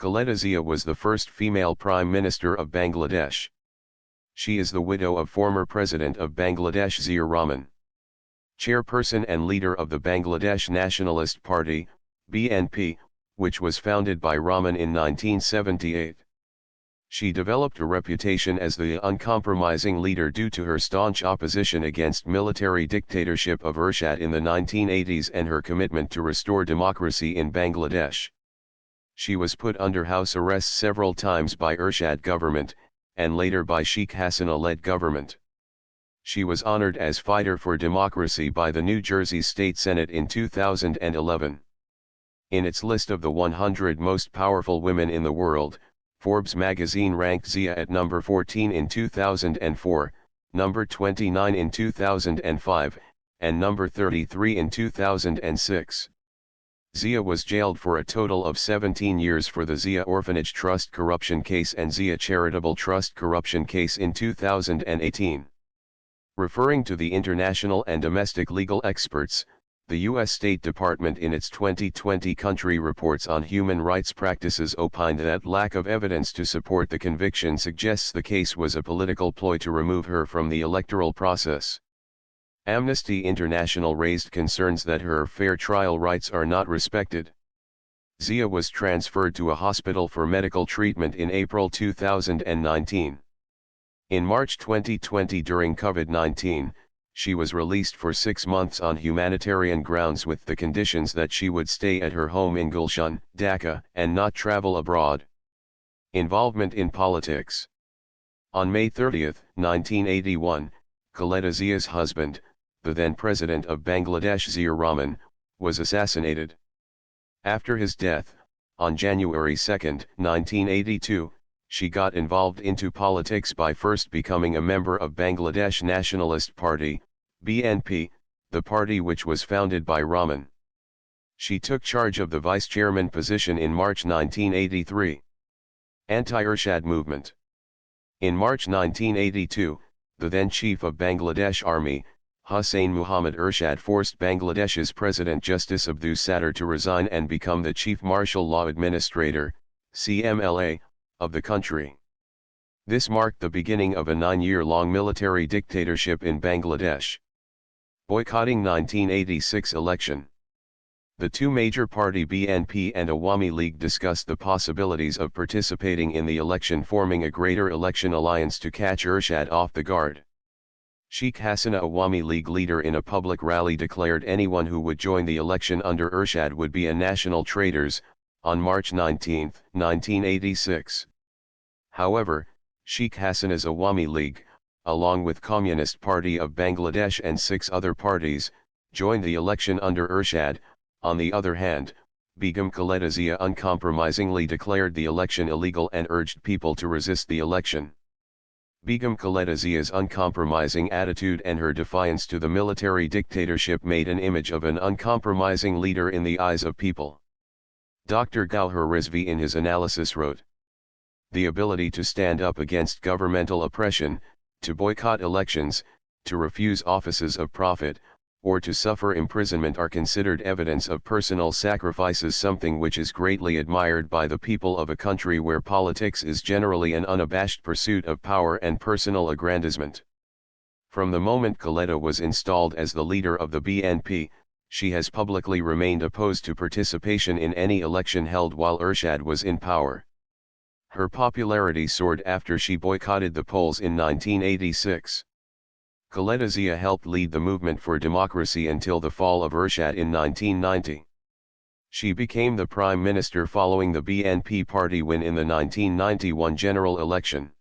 Khaleda Zia was the first female Prime Minister of Bangladesh. She is the widow of former President of Bangladesh Ziaur Rahman. Chairperson and leader of the Bangladesh Nationalist Party, BNP, which was founded by Rahman in 1978. She developed a reputation as the uncompromising leader due to her staunch opposition against military dictatorship of Ershad in the 1980s and her commitment to restore democracy in Bangladesh. She was put under house arrest several times by Ershad government, and later by Sheikh Hasina-led government. She was honored as Fighter for Democracy by the New Jersey State Senate in 2011. In its list of the 100 most powerful women in the world, Forbes magazine ranked Zia at number 14 in 2004, number 29 in 2005, and number 33 in 2006. Zia was jailed for a total of 17 years for the Zia Orphanage Trust corruption case and Zia Charitable Trust corruption case in 2018. Referring to the international and domestic legal experts, the U.S. State Department in its 2020 country reports on human rights practices opined that lack of evidence to support the conviction suggests the case was a political ploy to remove her from the electoral process. Amnesty International raised concerns that her fair trial rights are not respected. Zia was transferred to a hospital for medical treatment in April 2019. In March 2020 during COVID-19, she was released for 6 months on humanitarian grounds with the conditions that she would stay at her home in Gulshan, Dhaka, and not travel abroad. Involvement in politics. On May 30, 1981, Khaleda Zia's husband, the then President of Bangladesh Ziaur Rahman, was assassinated. After his death, on January 2, 1982, she got involved into politics by first becoming a member of Bangladesh Nationalist Party, BNP, the party which was founded by Rahman. She took charge of the vice-chairman position in March 1983. Anti-Ershad movement. In March 1982, the then chief of Bangladesh Army, Hussain Muhammad Ershad forced Bangladesh's President Justice Abdou Sattar to resign and become the Chief Martial Law Administrator, CMLA, of the country. This marked the beginning of a 9-year-long military dictatorship in Bangladesh. Boycotting 1986 election. The two major party BNP and Awami League discussed the possibilities of participating in the election, forming a greater election alliance to catch Ershad off the guard. Sheikh Hasina, Awami League leader, in a public rally declared anyone who would join the election under Ershad would be a national traitors, on March 19, 1986. However, Sheikh Hasina's Awami League, along with Communist Party of Bangladesh and 6 other parties, joined the election under Ershad. On the other hand, Begum Khaleda Zia uncompromisingly declared the election illegal and urged people to resist the election. Begum Khaleda Zia's uncompromising attitude and her defiance to the military dictatorship made an image of an uncompromising leader in the eyes of people. Dr. Gauhar Rizvi in his analysis wrote, "The ability to stand up against governmental oppression, to boycott elections, to refuse offices of profit, or to suffer imprisonment are considered evidence of personal sacrifices, something which is greatly admired by the people of a country where politics is generally an unabashed pursuit of power and personal aggrandizement." From the moment Khaleda was installed as the leader of the BNP, she has publicly remained opposed to participation in any election held while Ershad was in power. Her popularity soared after she boycotted the polls in 1986. Khaleda Zia helped lead the movement for democracy until the fall of Ershad in 1990. She became the prime minister following the BNP party win in the 1991 general election.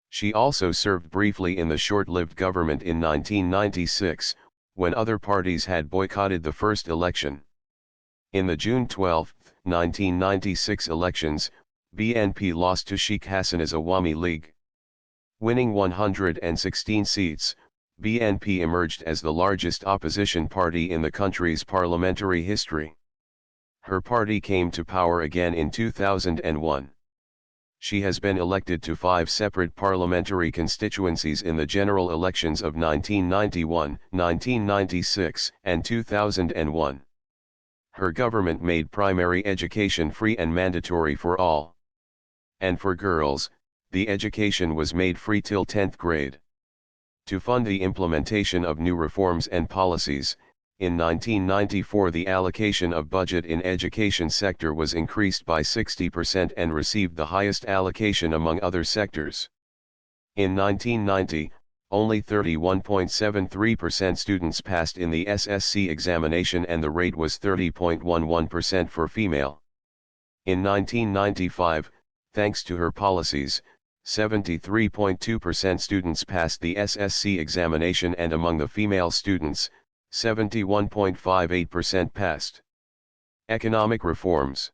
She also served briefly in the short-lived government in 1996, when other parties had boycotted the first election. In the June 12, 1996 elections, BNP lost to Sheikh Hasina's Awami League. Winning 116 seats, BNP emerged as the largest opposition party in the country's parliamentary history. Her party came to power again in 2001. She has been elected to 5 separate parliamentary constituencies in the general elections of 1991, 1996, and 2001. Her government made primary education free and mandatory for all. And for girls, the education was made free till 10th grade. To fund the implementation of new reforms and policies, in 1994 the allocation of budget in education sector was increased by 60% and received the highest allocation among other sectors. In 1990, only 31.73% students passed in the SSC examination and the rate was 30.11% for female. In 1995, thanks to her policies, 73.2% students passed the SSC examination and among the female students, 71.58% passed. Economic reforms.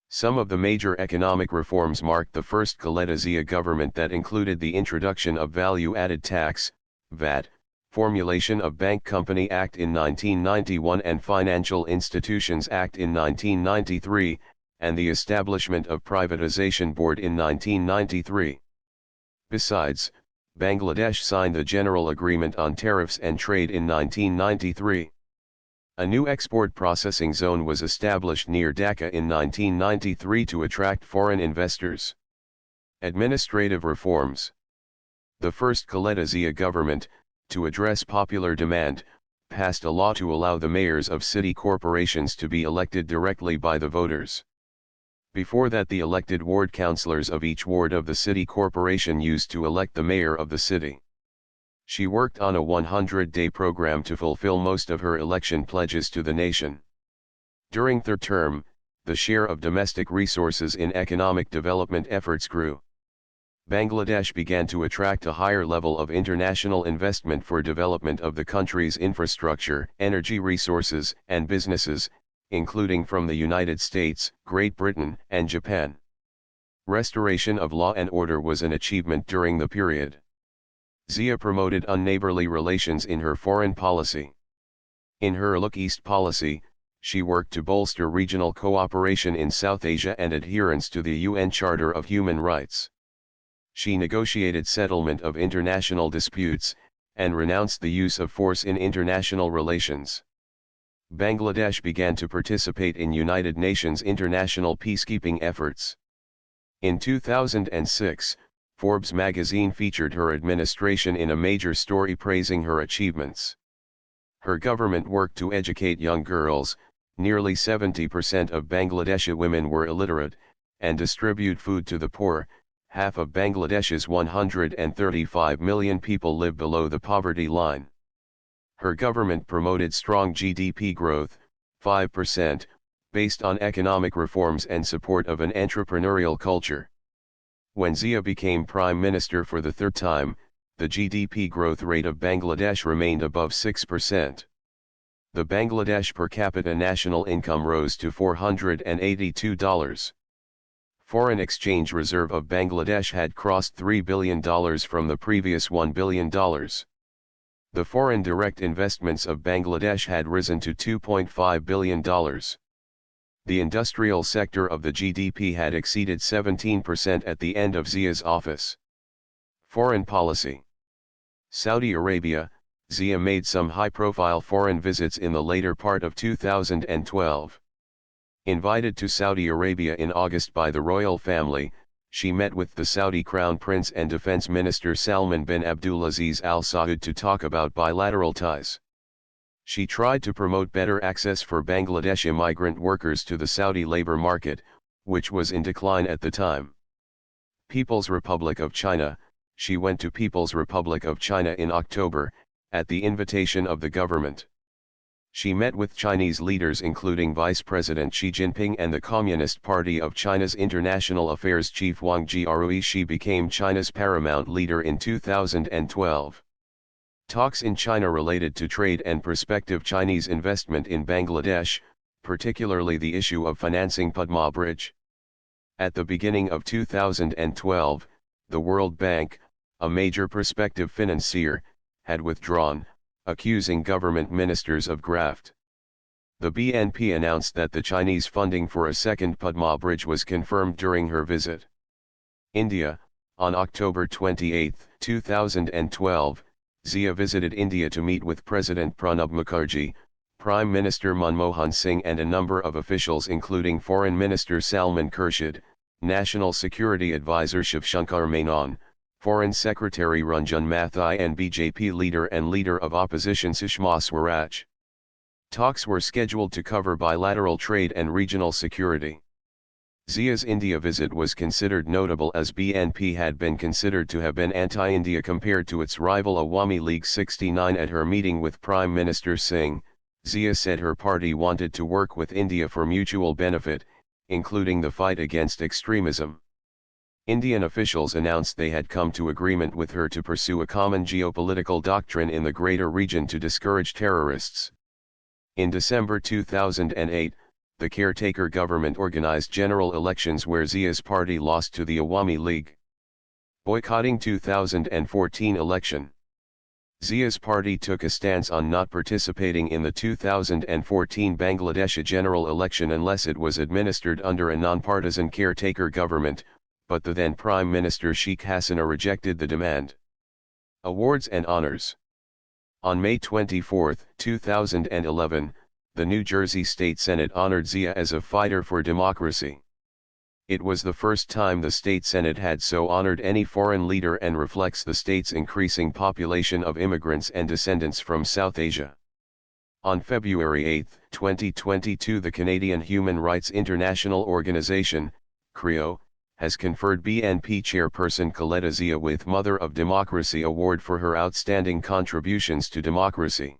Some of the major economic reforms marked the first Khaleda Zia government that included the introduction of Value-Added Tax, VAT, formulation of Bank Company Act in 1991 and Financial Institutions Act in 1993, and the establishment of Privatization Board in 1993. Besides, Bangladesh signed the General Agreement on Tariffs and Trade in 1993. A new export processing zone was established near Dhaka in 1993 to attract foreign investors. Administrative reforms. The first Khaleda Zia government, to address popular demand, passed a law to allow the mayors of city corporations to be elected directly by the voters. Before that, the elected ward councillors of each ward of the city corporation used to elect the mayor of the city. She worked on a 100-day program to fulfill most of her election pledges to the nation. During third term, the share of domestic resources in economic development efforts grew. Bangladesh began to attract a higher level of international investment for development of the country's infrastructure, energy resources, and businesses, including from the United States, Great Britain, and Japan. Restoration of law and order was an achievement during the period. Zia promoted unneighborly relations in her foreign policy. In her Look East policy, she worked to bolster regional cooperation in South Asia and adherence to the UN Charter of Human Rights. She negotiated settlement of international disputes, and renounced the use of force in international relations. Bangladesh began to participate in United Nations international peacekeeping efforts. In 2006, Forbes magazine featured her administration in a major story praising her achievements. Her government worked to educate young girls, nearly 70% of Bangladeshi women were illiterate, and distribute food to the poor. Half of Bangladesh's 135 million people live below the poverty line. Her government promoted strong GDP growth, 5%, based on economic reforms and support of an entrepreneurial culture. When Zia became Prime Minister for the third time, the GDP growth rate of Bangladesh remained above 6%. The Bangladesh per capita national income rose to $482. Foreign exchange reserve of Bangladesh had crossed $3 billion from the previous $1 billion. The foreign direct investments of Bangladesh had risen to $2.5 billion. The industrial sector of the GDP had exceeded 17% at the end of Zia's office. Foreign policy. Saudi Arabia. Zia made some high-profile foreign visits in the later part of 2012. Invited to Saudi Arabia in August by the royal family, she met with the Saudi Crown Prince and Defense Minister Salman bin Abdulaziz Al Saud to talk about bilateral ties. She tried to promote better access for Bangladeshi migrant workers to the Saudi labor market, which was in decline at the time. People's Republic of China. She went to People's Republic of China in October, at the invitation of the government. She met with Chinese leaders including Vice President Xi Jinping and the Communist Party of China's International Affairs Chief Wang Jiarui. She became China's paramount leader in 2012. Talks in China related to trade and prospective Chinese investment in Bangladesh, particularly the issue of financing Padma Bridge. At the beginning of 2012, the World Bank, a major prospective financier, had withdrawn, accusing government ministers of graft. The BNP announced that the Chinese funding for a second Padma Bridge was confirmed during her visit. India. On October 28, 2012, Zia visited India to meet with President Pranab Mukherjee, Prime Minister Manmohan Singh and a number of officials including Foreign Minister Salman Khurshid, National Security Advisor Shiv Shankar Menon, Foreign Secretary Ranjan Mathai and BJP leader and leader of opposition Sushma Swaraj. Talks were scheduled to cover bilateral trade and regional security. Zia's India visit was considered notable as BNP had been considered to have been anti-India compared to its rival Awami League 69. At her meeting with Prime Minister Singh, Zia said her party wanted to work with India for mutual benefit, including the fight against extremism. Indian officials announced they had come to agreement with her to pursue a common geopolitical doctrine in the greater region to discourage terrorists. In December 2008, the caretaker government organized general elections where Zia's party lost to the Awami League. Boycotting 2014 election. Zia's party took a stance on not participating in the 2014 Bangladesh general election unless it was administered under a non-partisan caretaker government, but the then Prime Minister Sheikh Hasina rejected the demand. Awards and honors. On May 24, 2011, the New Jersey State Senate honored Zia as a fighter for democracy. It was the first time the state Senate had so honored any foreign leader and reflects the state's increasing population of immigrants and descendants from South Asia. On February 8, 2022, the Canadian Human Rights International Organization, CRIO, has conferred BNP chairperson Khaleda Zia with Mother of Democracy Award for her outstanding contributions to democracy.